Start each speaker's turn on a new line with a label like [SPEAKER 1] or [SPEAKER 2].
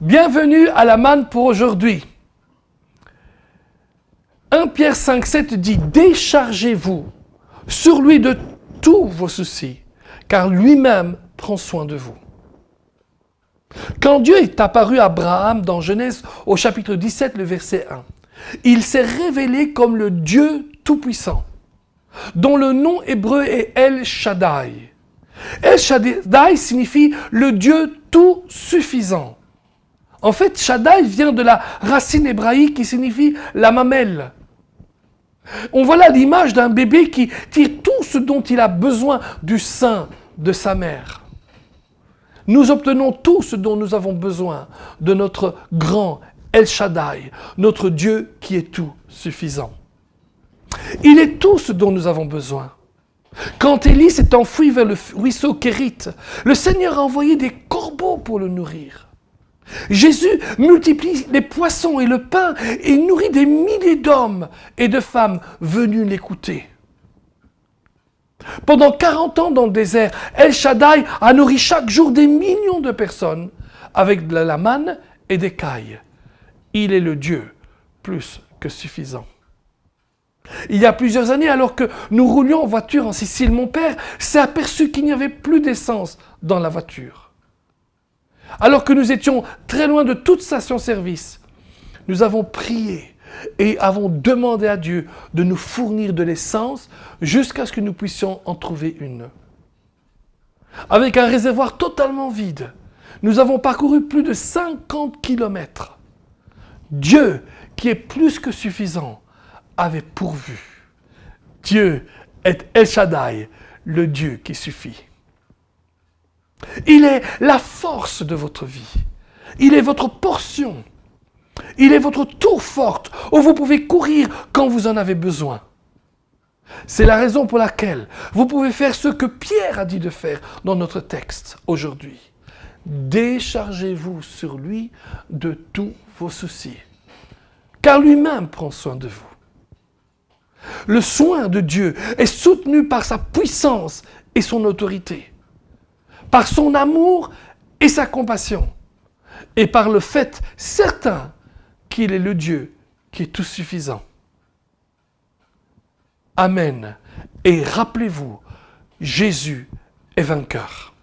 [SPEAKER 1] Bienvenue à la manne pour aujourd'hui. 1 Pierre 5,7 dit « Déchargez-vous sur lui de tous vos soucis, car lui-même prend soin de vous. » Quand Dieu est apparu à Abraham dans Genèse au chapitre 17, le verset 1, il s'est révélé comme le Dieu Tout-Puissant, dont le nom hébreu est El Shaddai. El Shaddai signifie le Dieu tout-suffisant. En fait, Shaddai vient de la racine hébraïque qui signifie la mamelle. On voit là l'image d'un bébé qui tire tout ce dont il a besoin du sein de sa mère. Nous obtenons tout ce dont nous avons besoin de notre grand El Shaddai, notre Dieu qui est tout suffisant. Il est tout ce dont nous avons besoin. Quand Élie s'est enfui vers le ruisseau Kérith, le Seigneur a envoyé des corbeaux pour le nourrir. Jésus multiplie les poissons et le pain et nourrit des milliers d'hommes et de femmes venus l'écouter. Pendant 40 ans dans le désert, El Shaddai a nourri chaque jour des millions de personnes avec de la manne et des cailles. Il est le Dieu plus que suffisant. Il y a plusieurs années, alors que nous roulions en voiture en Sicile, mon père s'est aperçu qu'il n'y avait plus d'essence dans la voiture. Alors que nous étions très loin de toute station-service, nous avons prié et avons demandé à Dieu de nous fournir de l'essence jusqu'à ce que nous puissions en trouver une. Avec un réservoir totalement vide, nous avons parcouru plus de 50 kilomètres. Dieu, qui est plus que suffisant, avait pourvu. Dieu est El Shaddai, le Dieu qui suffit. Il est la force de votre vie. Il est votre portion. Il est votre tour forte où vous pouvez courir quand vous en avez besoin. C'est la raison pour laquelle vous pouvez faire ce que Pierre a dit de faire dans notre texte aujourd'hui. Déchargez-vous sur lui de tous vos soucis, car lui-même prend soin de vous. Le soin de Dieu est soutenu par sa puissance et son autorité, par son amour et sa compassion, et par le fait certain qu'il est le Dieu qui est tout suffisant. Amen. Et rappelez-vous, Jésus est vainqueur.